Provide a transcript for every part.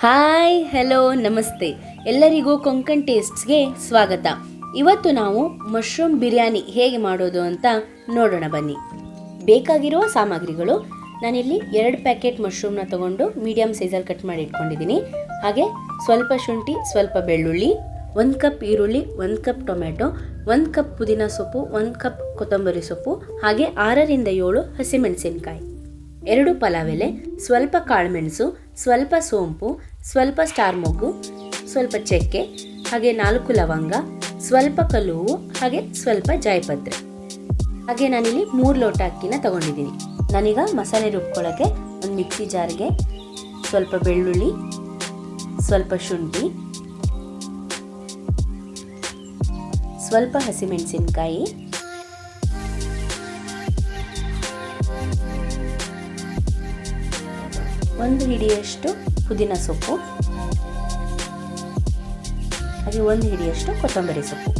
Hi hello ನಮಸ್ತೆ ಎಲ್ಲರಿಗೂ ಕೊಂಕಣ್ ಟೇಸ್ಟ್ಸ್ಗೆ ಸ್ವಾಗತ. ಇವತ್ತು ನಾವು ಮಶ್ರೂಮ್ ಬಿರಿಯಾನಿ ಹೇಗೆ ಮಾಡೋದು ಅಂತ ನೋಡೋಣ ಬನ್ನಿ. ಬೇಕಾಗಿರುವ ಸಾಮಗ್ರಿಗಳು, ನಾನಿಲ್ಲಿ 2 ಪ್ಯಾಕೆಟ್ ಮಶ್ರೂಮ್ನ ತಗೊಂಡು ಮೀಡಿಯಮ್ ಸೈಜಲ್ಲಿ ಕಟ್ ಮಾಡಿ ಇಟ್ಕೊಂಡಿದ್ದೀನಿ. ಹಾಗೆ ಸ್ವಲ್ಪ ಶುಂಠಿ, ಸ್ವಲ್ಪ ಬೆಳ್ಳುಳ್ಳಿ, 1 ಕಪ್ ಈರುಳ್ಳಿ, 1 ಕಪ್ ಟೊಮೆಟೊ, 1 ಕಪ್ ಪುದೀನ ಸೊಪ್ಪು, 1 ಕಪ್ ಕೊತ್ತಂಬರಿ ಸೊಪ್ಪು, ಹಾಗೆ 6ರಿಂದ 7 ಹಸಿಮೆಣಸಿನಕಾಯಿ, 2 ಪಲಾವ್ ಎಲೆ, ಸ್ವಲ್ಪ ಕಾಳುಮೆಣಸು, ಸ್ವಲ್ಪ ಸೋಂಪು, ಸ್ವಲ್ಪ ಸ್ಟಾರ್ ಮೊಗ್ಗು, ಸ್ವಲ್ಪ ಚಕ್ಕೆ, ಹಾಗೆ 4 ಲವಂಗ, ಸ್ವಲ್ಪ ಕಲ್ಲುವು, ಹಾಗೆ ಸ್ವಲ್ಪ ಜಾಯಿಪತ್ರೆ. ಹಾಗೆ ನಾನಿಲ್ಲಿ 3 ಲೋಟ ಅಕ್ಕಿನ ತಗೊಂಡಿದ್ದೀನಿ. ನಾನೀಗ ಮಸಾಲೆ ರುಬ್ಕೊಳ್ಳೋಕ್ಕೆ ಒಂದು ಮಿಕ್ಸಿ ಜಾರ್ಗೆ ಸ್ವಲ್ಪ ಬೆಳ್ಳುಳ್ಳಿ, ಸ್ವಲ್ಪ ಶುಂಠಿ, ಸ್ವಲ್ಪ ಹಸಿಮೆಣಸಿನಕಾಯಿ, ಒಂದು ಹಿಡಿಯಷ್ಟು ಪುದೀನ ಸೊಪ್ಪು, ಹಾಗೆ 1 ಹಿಡಿಯಷ್ಟು ಕೊತ್ತಂಬರಿ ಸೊಪ್ಪು,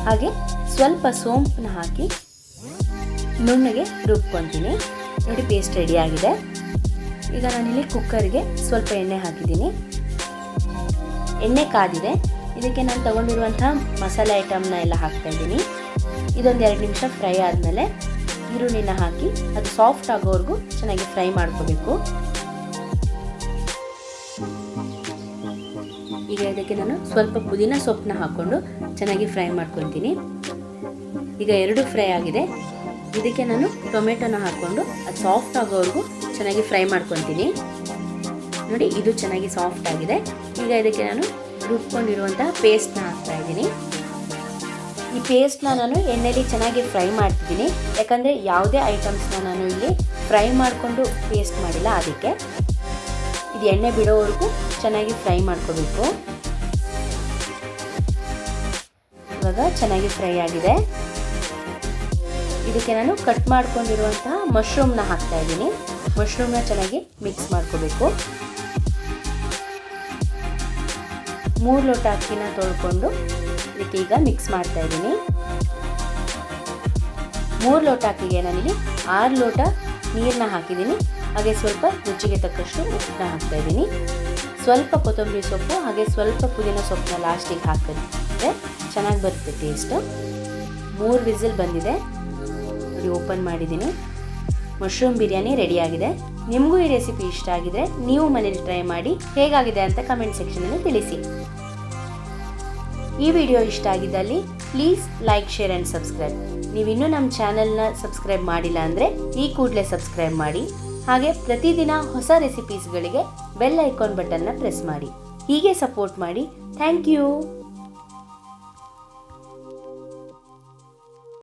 ಹಾಗೆ ಸ್ವಲ್ಪ ಸೋಂಪನ್ನ ಹಾಕಿ ನುಣ್ಣಗೆ ರುಬ್ಕೊತೀನಿ. ನೋಡಿ, ಪೇಸ್ಟ್ ರೆಡಿ ಆಗಿದೆ. ಈಗ ನಾನಿಲ್ಲಿ ಕುಕ್ಕರ್ಗೆ ಸ್ವಲ್ಪ ಎಣ್ಣೆ ಹಾಕಿದ್ದೀನಿ. ಎಣ್ಣೆ ಕಾದಿದೆ. ಇದಕ್ಕೆ ನಾನು ತಗೊಂಡಿರುವಂತಹ ಮಸಾಲೆ ಐಟಮ್ನ ಎಲ್ಲ ಹಾಕ್ತಾ ಇದ್ದೀನಿ. ಇದೊಂದು 2 ನಿಮಿಷ ಫ್ರೈ ಆದಮೇಲೆ ಈರುಳ್ಳಿನ ಹಾಕಿ ಅದು ಸಾಫ್ಟ್ ಆಗೋವರೆಗೂ ಚೆನ್ನಾಗಿ ಫ್ರೈ ಮಾಡ್ಕೋಬೇಕು. ಈಗ ಇದಕ್ಕೆ ನಾನು ಸ್ವಲ್ಪ ಪುದೀನ ಸೊಪ್ಪನ್ನ ಹಾಕ್ಕೊಂಡು ಚೆನ್ನಾಗಿ ಫ್ರೈ ಮಾಡ್ಕೊತೀನಿ. ಈಗ 2 ಫ್ರೈ ಆಗಿದೆ. ಇದಕ್ಕೆ ನಾನು ಟೊಮೆಟೊನ ಹಾಕ್ಕೊಂಡು ಅದು ಸಾಫ್ಟ್ ಆಗೋವರೆಗೂ ಚೆನ್ನಾಗಿ ಫ್ರೈ ಮಾಡ್ಕೊತೀನಿ. ನೋಡಿ, ಇದು ಚೆನ್ನಾಗಿ ಸಾಫ್ಟ್ ಆಗಿದೆ. ಈಗ ಇದಕ್ಕೆ ನಾನು ರುಬ್ಕೊಂಡಿರುವಂತಹ ಪೇಸ್ಟ್ನ ಹಾಕ್ತಾ ಇದ್ದೀನಿ. ಈ ಪೇಸ್ಟ್ನ ನಾನು ಎಣ್ಣೆಲಿ ಚೆನ್ನಾಗಿ ಫ್ರೈ ಮಾಡ್ತಿದ್ದೀನಿ, ಯಾಕಂದರೆ ಯಾವುದೇ ಐಟಮ್ಸ್ನ ನಾನು ಇಲ್ಲಿ ಫ್ರೈ ಮಾಡಿಕೊಂಡು ಪೇಸ್ಟ್ ಮಾಡಿಲ್ಲ. ಅದಕ್ಕೆ ಇದು ಎಣ್ಣೆ ಬಿಡೋವರೆಗೂ ಚೆನ್ನಾಗಿ ಫ್ರೈ ಮಾಡ್ಕೋಬೇಕು. ಇವಾಗ ಚೆನ್ನಾಗಿ ಫ್ರೈ ಆಗಿದೆ. ಇದಕ್ಕೆ ನಾನು ಕಟ್ ಮಾಡ್ಕೊಂಡಿರುವಂತಹ ಮಶ್ರೂಮ್ನ ಹಾಕ್ತಾ ಇದ್ದೀನಿ. ಮಶ್ರೂಮ್ನ ಚೆನ್ನಾಗಿ ಮಿಕ್ಸ್ ಮಾಡ್ಕೋಬೇಕು. 3 ಲೋಟ ಅಕ್ಕಿನ ತೊಳ್ಕೊಂಡು ಇದಕ್ಕೆ ಈಗ ಮಿಕ್ಸ್ ಮಾಡ್ತಾ ಇದ್ದೀನಿ. 3 ಲೋಟ ಅಕ್ಕಿಗೆ ನಾನಿಲ್ಲಿ 6 ಲೋಟ ನೀರನ್ನ ಹಾಕಿದ್ದೀನಿ. ಹಾಗೆ ಸ್ವಲ್ಪ ರುಚಿಗೆ ತಕ್ಕಷ್ಟು ಉಪ್ಪನ್ನ ಹಾಕ್ತಾ ಇದ್ದೀನಿ. ಸ್ವಲ್ಪ ಕೊತ್ತಂಬರಿ ಸೊಪ್ಪು, ಹಾಗೆ ಸ್ವಲ್ಪ ಪುದೀನ ಸೊಪ್ಪನ್ನ ಲಾಸ್ಟಿಗೆ ಹಾಕಿದ್ರೆ ಚೆನ್ನಾಗಿ ಬರುತ್ತೆ ಟೇಸ್ಟು. 3 ವಿಸಿಲ್ ಬಂದಿದೆ. ನೋಡಿ, ಓಪನ್ ಮಾಡಿದ್ದೀನಿ. ಮಶ್ರೂಮ್ ಬಿರಿಯಾನಿ ರೆಡಿಯಾಗಿದೆ. ನಿಮಗೂ ಈ ರೆಸಿಪಿ ಇಷ್ಟ ಆಗಿದ್ರೆ ನೀವು ಮನೇಲಿ ಟ್ರೈ ಮಾಡಿ ಹೇಗಾಗಿದೆ ಅಂತ ಕಮೆಂಟ್ ಸೆಕ್ಷನಲ್ಲಿ ತಿಳಿಸಿ. ಈ ವಿಡಿಯೋ ಇಷ್ಟ ಆಗಿದ್ದಲ್ಲಿ please like, share and subscribe. ನೀವಿನ್ನೂ ನಮ್ಮ ಚಾನಲ್ನ ಸಬ್ಸ್ಕ್ರೈಬ್ ಮಾಡಿಲ್ಲ ಅಂದರೆ ಈ ಕೂಡಲೇ ಸಬ್ಸ್ಕ್ರೈಬ್ ಮಾಡಿ. ಹಾಗೆ ಪ್ರತಿದಿನ ಹೊಸ ರೆಸಿಪೀಸ್ಗಳಿಗೆ ಬೆಲ್ ಐಕಾನ್ ಬಟನ್ನ ಪ್ರೆಸ್ ಮಾಡಿ. ಹೀಗೆ ಸಪೋರ್ಟ್ ಮಾಡಿ. Thank you.